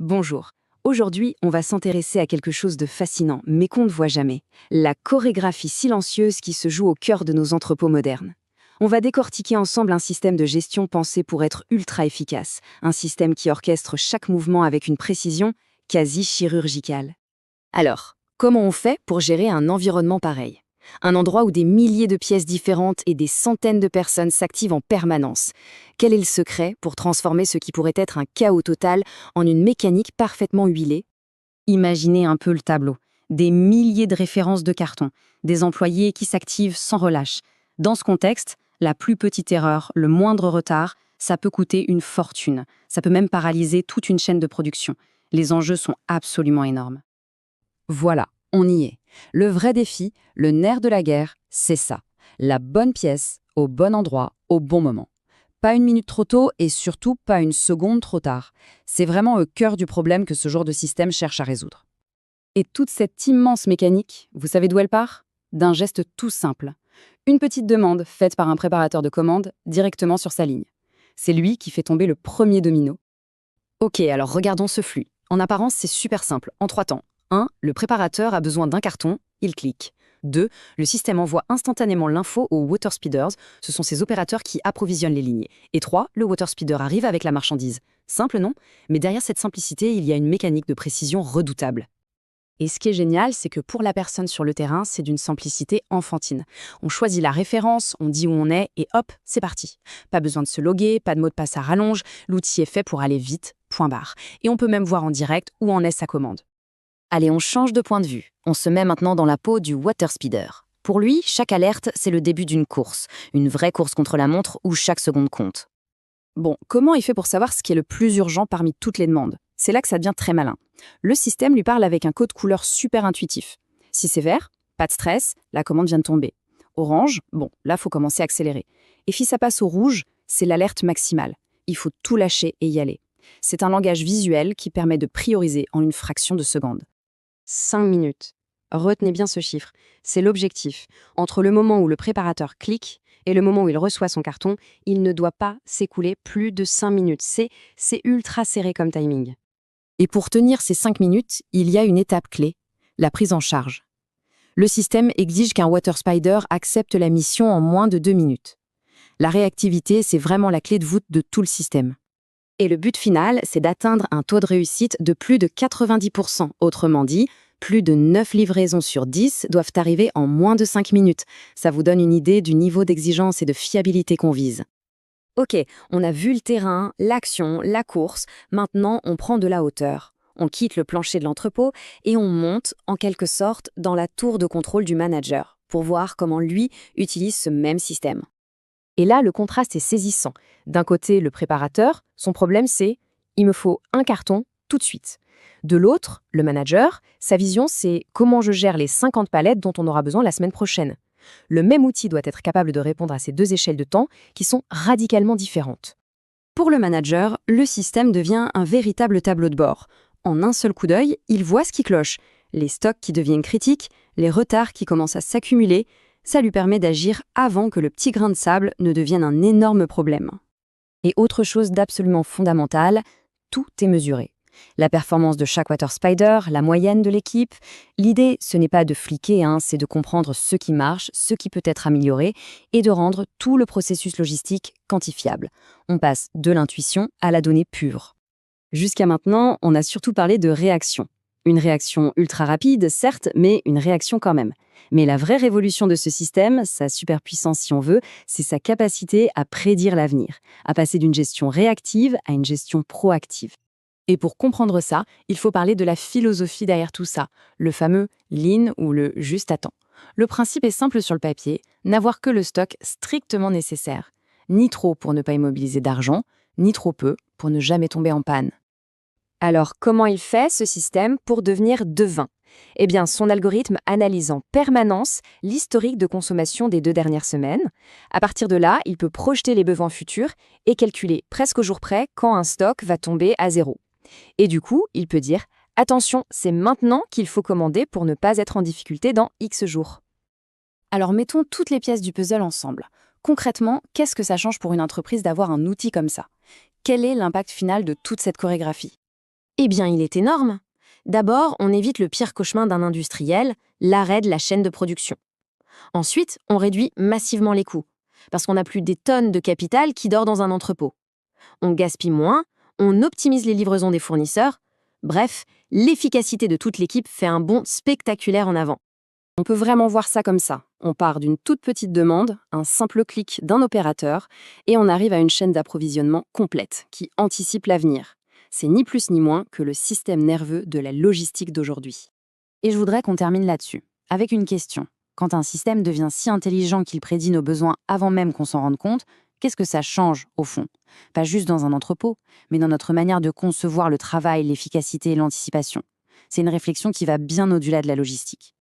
Bonjour. Aujourd'hui, on va s'intéresser à quelque chose de fascinant, mais qu'on ne voit jamais. La chorégraphie silencieuse qui se joue au cœur de nos entrepôts modernes. On va décortiquer ensemble un système de gestion pensé pour être ultra efficace, un système qui orchestre chaque mouvement avec une précision quasi chirurgicale. Alors, comment on fait pour gérer un environnement pareil? Un endroit où des milliers de pièces différentes et des centaines de personnes s'activent en permanence. Quel est le secret pour transformer ce qui pourrait être un chaos total en une mécanique parfaitement huilée? Imaginez un peu le tableau. Des milliers de références de carton, des employés qui s'activent sans relâche. Dans ce contexte, la plus petite erreur, le moindre retard, ça peut coûter une fortune. Ça peut même paralyser toute une chaîne de production. Les enjeux sont absolument énormes. Voilà, on y est. Le vrai défi, le nerf de la guerre, c'est ça. La bonne pièce, au bon endroit, au bon moment. Pas une minute trop tôt et surtout pas une seconde trop tard. C'est vraiment au cœur du problème que ce genre de système cherche à résoudre. Et toute cette immense mécanique, vous savez d'où elle part? D'un geste tout simple. Une petite demande faite par un préparateur de commande directement sur sa ligne. C'est lui qui fait tomber le premier domino. Ok, alors regardons ce flux. En apparence, c'est super simple, en 3 temps. 1. Le préparateur a besoin d'un carton, il clique. 2. Le système envoie instantanément l'info aux water speeders, ce sont ces opérateurs qui approvisionnent les lignes. Et 3. Le water speeder arrive avec la marchandise. Simple, non? Mais derrière cette simplicité, il y a une mécanique de précision redoutable. Et ce qui est génial, c'est que pour la personne sur le terrain, c'est d'une simplicité enfantine. On choisit la référence, on dit où on est, et hop, c'est parti. Pas besoin de se loguer, pas de mot de passe à rallonge, l'outil est fait pour aller vite, point barre. Et on peut même voir en direct où en est sa commande. Allez, on change de point de vue. On se met maintenant dans la peau du water speeder. Pour lui, chaque alerte, c'est le début d'une course. Une vraie course contre la montre où chaque seconde compte. Bon, comment il fait pour savoir ce qui est le plus urgent parmi toutes les demandes? C'est là que ça devient très malin. Le système lui parle avec un code couleur super intuitif. Si c'est vert, pas de stress, la commande vient de tomber. Orange, bon, là, faut commencer à accélérer. Et si ça passe au rouge, c'est l'alerte maximale. Il faut tout lâcher et y aller. C'est un langage visuel qui permet de prioriser en une fraction de seconde. 5 minutes. Retenez bien ce chiffre. C'est l'objectif. Entre le moment où le préparateur clique et le moment où il reçoit son carton, il ne doit pas s'écouler plus de 5 minutes. C'est ultra serré comme timing. Et pour tenir ces 5 minutes, il y a une étape clé, la prise en charge. Le système exige qu'un water spider accepte la mission en moins de 2 minutes. La réactivité, c'est vraiment la clé de voûte de tout le système. Et le but final, c'est d'atteindre un taux de réussite de plus de 90%. Autrement dit, plus de 9 livraisons sur 10 doivent arriver en moins de 5 minutes. Ça vous donne une idée du niveau d'exigence et de fiabilité qu'on vise. Ok, on a vu le terrain, l'action, la course. Maintenant, on prend de la hauteur. On quitte le plancher de l'entrepôt et on monte, en quelque sorte, dans la tour de contrôle du manager pour voir comment lui utilise ce même système. Et là, le contraste est saisissant. D'un côté, le préparateur, son problème c'est « il me faut un carton tout de suite ». De l'autre, le manager, sa vision c'est « comment je gère les 50 palettes dont on aura besoin la semaine prochaine ». Le même outil doit être capable de répondre à ces deux échelles de temps qui sont radicalement différentes. Pour le manager, le système devient un véritable tableau de bord. En un seul coup d'œil, il voit ce qui cloche, les stocks qui deviennent critiques, les retards qui commencent à s'accumuler. Ça lui permet d'agir avant que le petit grain de sable ne devienne un énorme problème. Et autre chose d'absolument fondamental, tout est mesuré. La performance de chaque water spider, la moyenne de l'équipe. L'idée, ce n'est pas de fliquer, c'est de comprendre ce qui marche, ce qui peut être amélioré, et de rendre tout le processus logistique quantifiable. On passe de l'intuition à la donnée pure. Jusqu'à maintenant, on a surtout parlé de réaction. Une réaction ultra rapide, certes, mais une réaction quand même. Mais la vraie révolution de ce système, sa superpuissance si on veut, c'est sa capacité à prédire l'avenir, à passer d'une gestion réactive à une gestion proactive. Et pour comprendre ça, il faut parler de la philosophie derrière tout ça, le fameux lean ou le juste à temps. Le principe est simple sur le papier, n'avoir que le stock strictement nécessaire. Ni trop pour ne pas immobiliser d'argent, ni trop peu pour ne jamais tomber en panne. Alors, comment il fait, ce système, pour devenir devin? Eh bien, son algorithme analyse en permanence l'historique de consommation des 2 dernières semaines. À partir de là, il peut projeter les besoins futurs et calculer presque au jour près quand un stock va tomber à zéro. Et du coup, il peut dire « Attention, c'est maintenant qu'il faut commander pour ne pas être en difficulté dans X jours ». Alors, mettons toutes les pièces du puzzle ensemble. Concrètement, qu'est-ce que ça change pour une entreprise d'avoir un outil comme ça? Quel est l'impact final de toute cette chorégraphie? Eh bien, il est énorme. D'abord, on évite le pire cauchemar d'un industriel, l'arrêt de la chaîne de production. Ensuite, on réduit massivement les coûts, parce qu'on n'a plus des tonnes de capital qui dort dans un entrepôt. On gaspille moins, on optimise les livraisons des fournisseurs. Bref, l'efficacité de toute l'équipe fait un bond spectaculaire en avant. On peut vraiment voir ça comme ça. On part d'une toute petite demande, un simple clic d'un opérateur, et on arrive à une chaîne d'approvisionnement complète qui anticipe l'avenir. C'est ni plus ni moins que le système nerveux de la logistique d'aujourd'hui. Et je voudrais qu'on termine là-dessus, avec une question. Quand un système devient si intelligent qu'il prédit nos besoins avant même qu'on s'en rende compte, qu'est-ce que ça change, au fond? Pas juste dans un entrepôt, mais dans notre manière de concevoir le travail, l'efficacité et l'anticipation. C'est une réflexion qui va bien au-delà de la logistique.